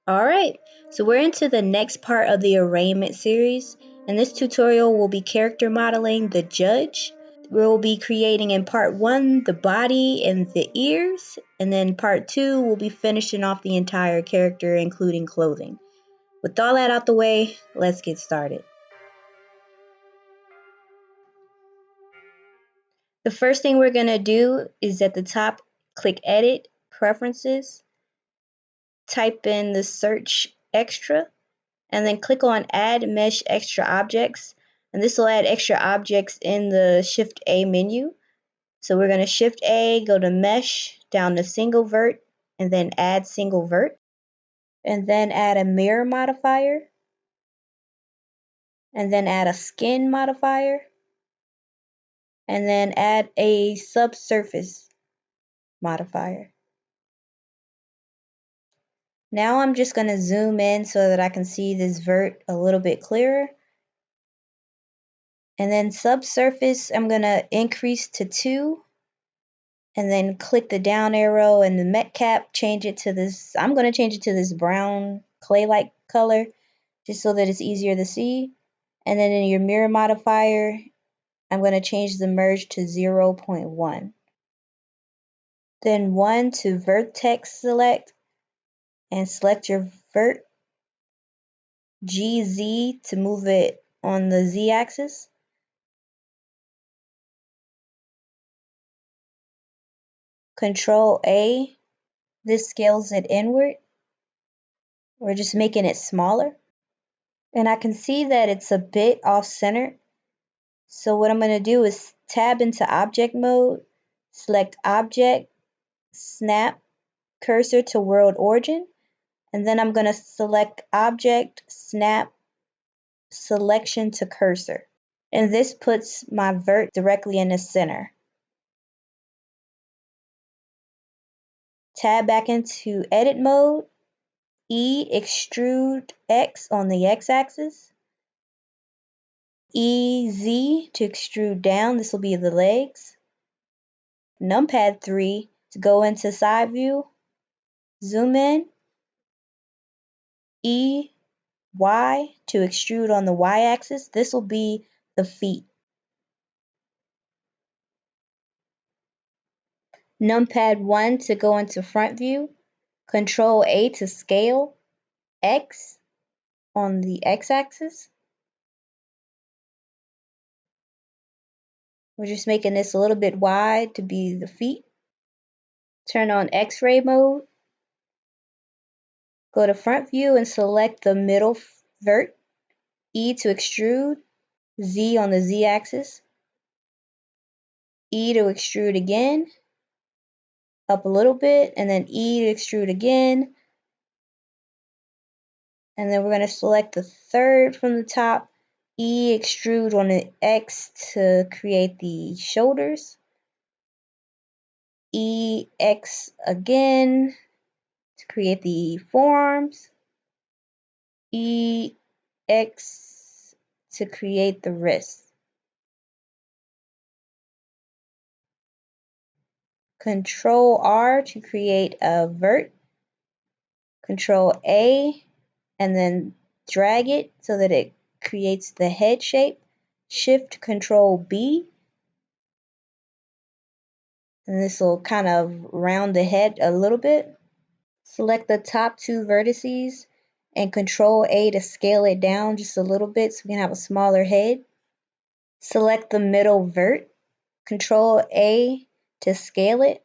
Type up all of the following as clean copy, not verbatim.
Alright, so we're into the next part of the Arraignment series. In this tutorial, we'll be character modeling the judge. We'll be creating in part 1 the body and the ears, and then part 2 we'll be finishing off the entire character including clothing. With all that out the way, let's get started. The first thing we're going to do is at the top, click Edit, Preferences, type in the search extra, and then click on Add Mesh Extra Objects, and this will add extra objects in the Shift A menu. So we're going to Shift A, go to Mesh, down to Single Vert, and then Add Single Vert, and then add a Mirror modifier, and then add a Skin modifier, and then add a Subsurface modifier. Now I'm just going to zoom in so that I can see this vert a little bit clearer. And then subsurface, I'm going to increase to 2. And then click the down arrow and the met cap, change it to this. I'm going to change it to this brown clay-like color just so that it's easier to see. And then in your mirror modifier, I'm going to change the merge to 0.1. Then 1 to vertex select and select your vert. GZ to move it on the Z axis. Control A, this scales it inward. We're just making it smaller. And I can see that it's a bit off center. So what I'm going to do is tab into object mode, select object, snap cursor to world origin, and then I'm going to select object, snap, selection to cursor. And this puts my vert directly in the center. Tab back into edit mode, E, extrude X on the X axis, EZ to extrude down, this will be the legs, numpad 3 to go into side view, zoom in, Y to extrude on the Y axis, this will be the feet. Numpad 1 to go into front view, Control A to scale, X on the X axis. We're just making this a little bit wide to be the feet. Turn on X-ray mode. Go to front view and select the middle vert. E to extrude, Z on the Z axis. E to extrude again, up a little bit, and then E to extrude again. And then we're going to select the third from the top, E extrude on the X to create the shoulders. EX again to create the forearms. EX to create the wrists. Control R to create a vert. Control A and then drag it so that it creates the head shape. Shift Control B. And this will kind of round the head a little bit. Select the top 2 vertices and Control A to scale it down just a little bit so we can have a smaller head. Select the middle vert. Control A to scale it.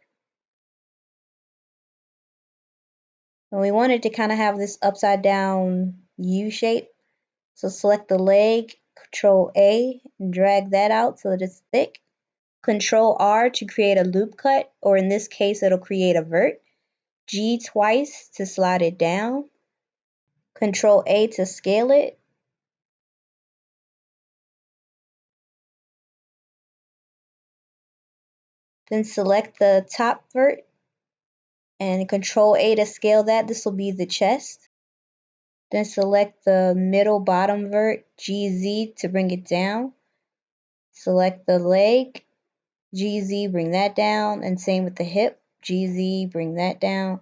And we want it to kind of have this upside down U shape. So select the leg, Control A, and drag that out so that it's thick. Control R to create a loop cut, or in this case, it'll create a vert. G twice to slide it down. Control A to scale it. Then select the top vert and Control A to scale that. This will be the chest. Then select the middle bottom vert, GZ to bring it down. Select the leg, GZ, bring that down, and same with the hip, GZ, bring that down.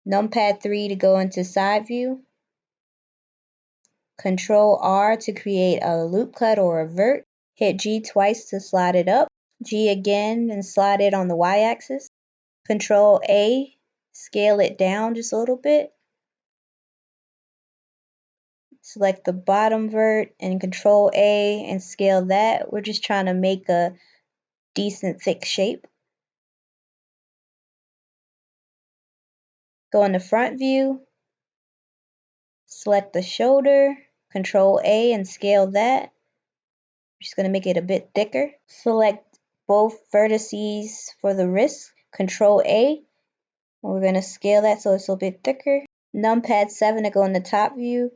Numpad 3 to go into side view. Control R to create a loop cut or a vert. Hit G twice to slide it up. G again and slide it on the y-axis. Control A, scale it down just a little bit. Select the bottom vert and Control A and scale that. We're just trying to make a decent thick shape. Go into front view. Select the shoulder. Control A and scale that. Just going to make it a bit thicker. Select both vertices for the wrist. Control A. We're going to scale that so it's a bit thicker. Numpad 7 to go in the top view.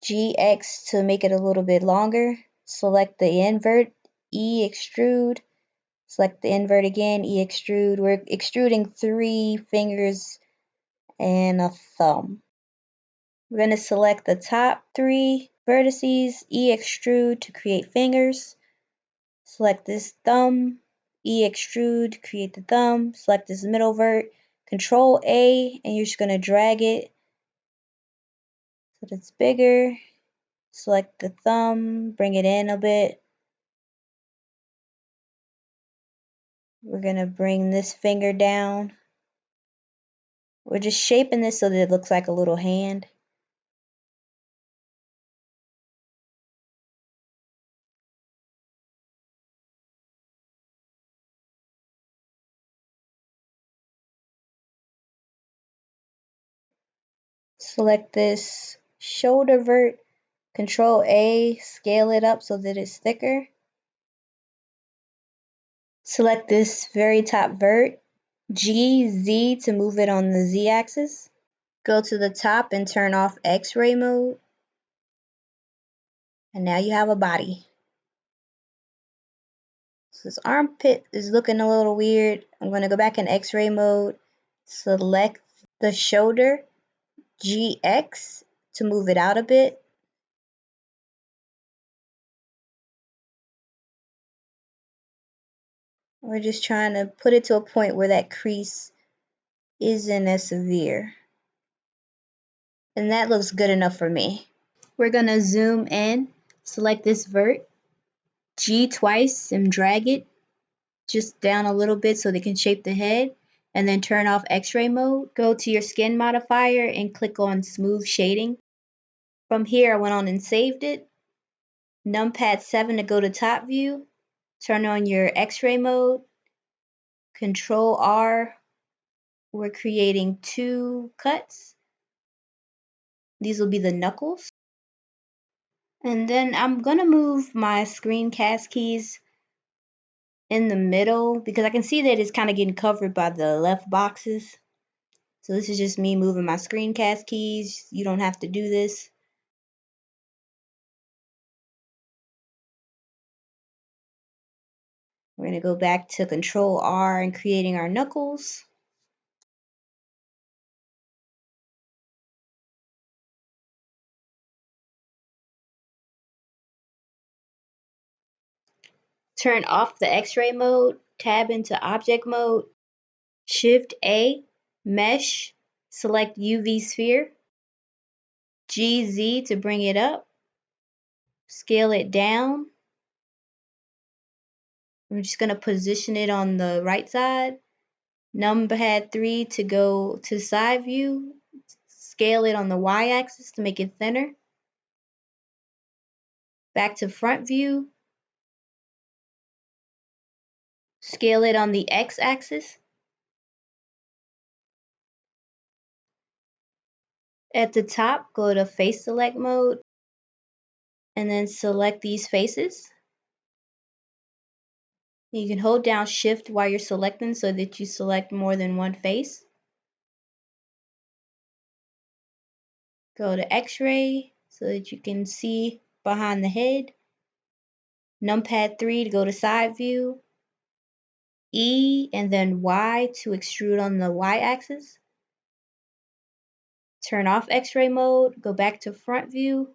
GX to make it a little bit longer. Select the invert. E extrude. Select the invert again. E extrude. We're extruding 3 fingers and a thumb. We're going to select the top 3 vertices. E extrude to create fingers. Select this thumb, E extrude, create the thumb, select this middle vert, Control A, and you're just going to drag it so that it's bigger. Select the thumb, bring it in a bit. We're going to bring this finger down. We're just shaping this so that it looks like a little hand. Select this shoulder vert, Control A, scale it up so that it's thicker. Select this very top vert, G, Z to move it on the Z axis. Go to the top and turn off X-ray mode. And now you have a body. So this armpit is looking a little weird. I'm going to go back in X-ray mode. Select the shoulder, GX to move it out a bit. We're just trying to put it to a point where that crease isn't as severe. And that looks good enough for me. We're going to zoom in, select this vert, G twice and drag it just down a little bit so they can shape the head, and then turn off X-ray mode. Go to your skin modifier and click on smooth shading. From here I went on and saved it. Numpad 7 to go to top view. Turn on your X-ray mode. Control R. We're creating 2 cuts. These will be the knuckles. And then I'm gonna move my screencast keys in the middle because I can see that it's kind of getting covered by the left boxes. So this is just me moving my screencast keys. You don't have to do this. We're going to go back to Control R and creating our knuckles. Turn off the X-ray mode, tab into object mode, Shift A, mesh, select UV sphere, GZ to bring it up, scale it down. I'm just going to position it on the right side. Numpad 3 to go to side view, scale it on the y-axis to make it thinner. Back to front view, scale it on the x-axis. At the top, go to face select mode and then select these faces. You can hold down shift while you're selecting so that you select more than one face. Go to X-ray so that you can see behind the head. Numpad 3 to go to side view. E and then Y to extrude on the y-axis. Turn off X-ray mode, go back to front view.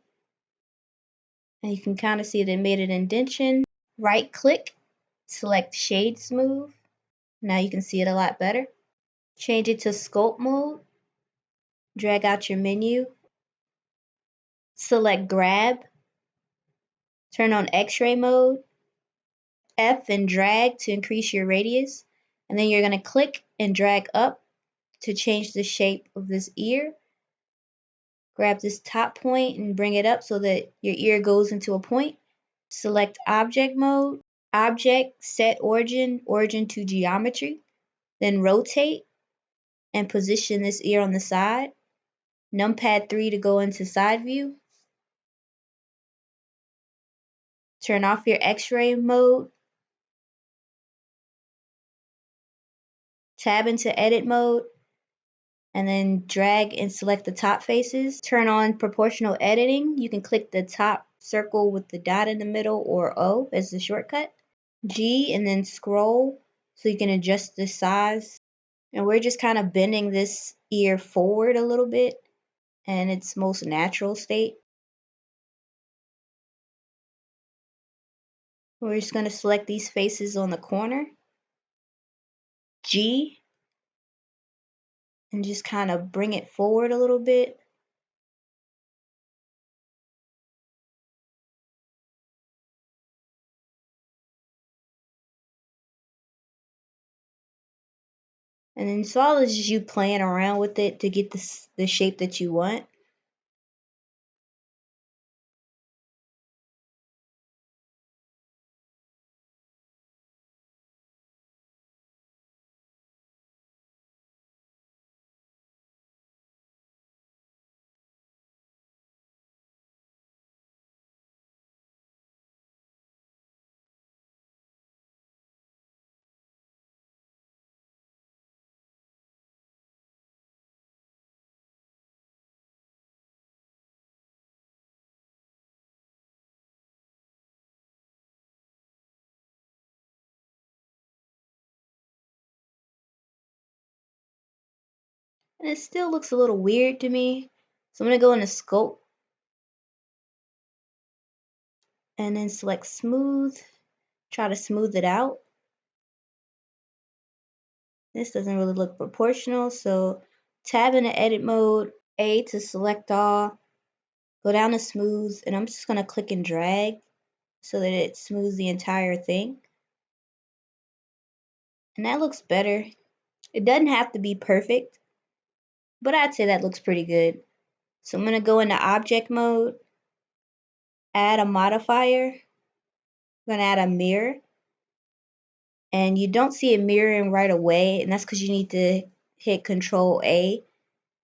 And you can kind of see that it made an indentation. Right click, select shade smooth. Now you can see it a lot better. Change it to sculpt mode, drag out your menu, select grab, turn on x-ray mode, F and drag to increase your radius, and then you're going to click and drag up to change the shape of this ear. Grab this top point and bring it up so that your ear goes into a point. Select object mode, object, set origin, origin to geometry, then rotate and position this ear on the side. Numpad 3 to go into side view. Turn off your x-ray mode. Tab into edit mode and then drag and select the top faces. Turn on proportional editing. You can click the top circle with the dot in the middle or O as the shortcut. G and then scroll so you can adjust the size. And we're just kind of bending this ear forward a little bit in its most natural state. We're just going to select these faces on the corner. G and just kind of bring it forward a little bit. And then so all is just you playing around with it to get the shape that you want. And it still looks a little weird to me. So I'm going to go into scope and then select smooth. Try to smooth it out. This doesn't really look proportional, so tab into edit mode, A to select all, go down to smooth, and I'm just going to click and drag so that it smooths the entire thing. And that looks better. It doesn't have to be perfect, but I'd say that looks pretty good. So I'm going to go into object mode, add a modifier, I'm going to add a mirror. And you don't see it mirroring right away, and that's because you need to hit Control A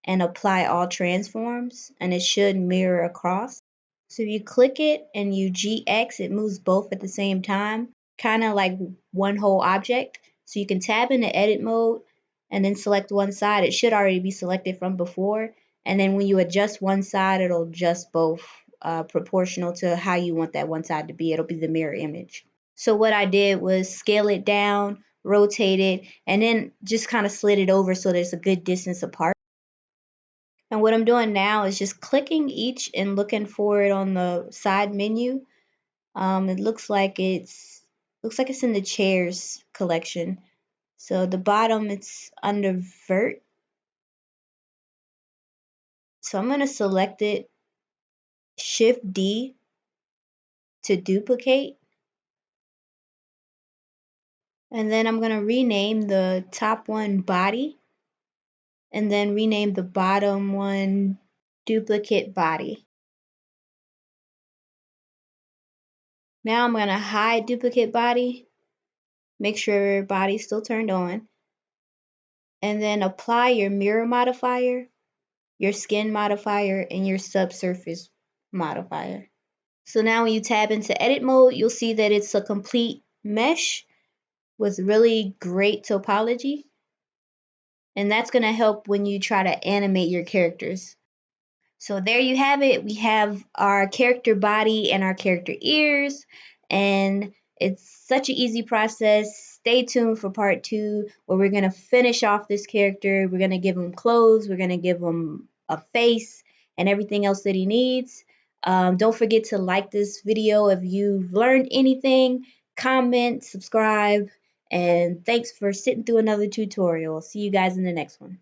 and apply all transforms, and it should mirror across. So if you click it and you GX, it moves both at the same time, kind of like one whole object. So you can tab into edit mode and then select one side. It should already be selected from before. And then when you adjust one side, it'll adjust both proportional to how you want that one side to be. It'll be the mirror image. So what I did was scale it down, rotate it, and then just kind of slid it over so there's a good distance apart. And what I'm doing now is just clicking each and looking for it on the side menu. It looks like it's in the chairs collection. So the bottom, it's under vert. So I'm going to select it, Shift D to duplicate. And then I'm going to rename the top one body. And then rename the bottom one duplicate body. Now I'm going to hide duplicate body. Make sure body's still turned on. And then apply your mirror modifier, your skin modifier, and your subsurface modifier. So now when you tab into edit mode, you'll see that it's a complete mesh with really great topology. And that's going to help when you try to animate your characters. So there you have it. We have our character body and our character ears, and it's such an easy process. Stay tuned for part 2 where we're going to finish off this character. We're going to give him clothes. We're going to give him a face and everything else that he needs. Don't forget to like this video if you've learned anything, comment, subscribe, And thanks for sitting through another tutorial. See you guys in the next one.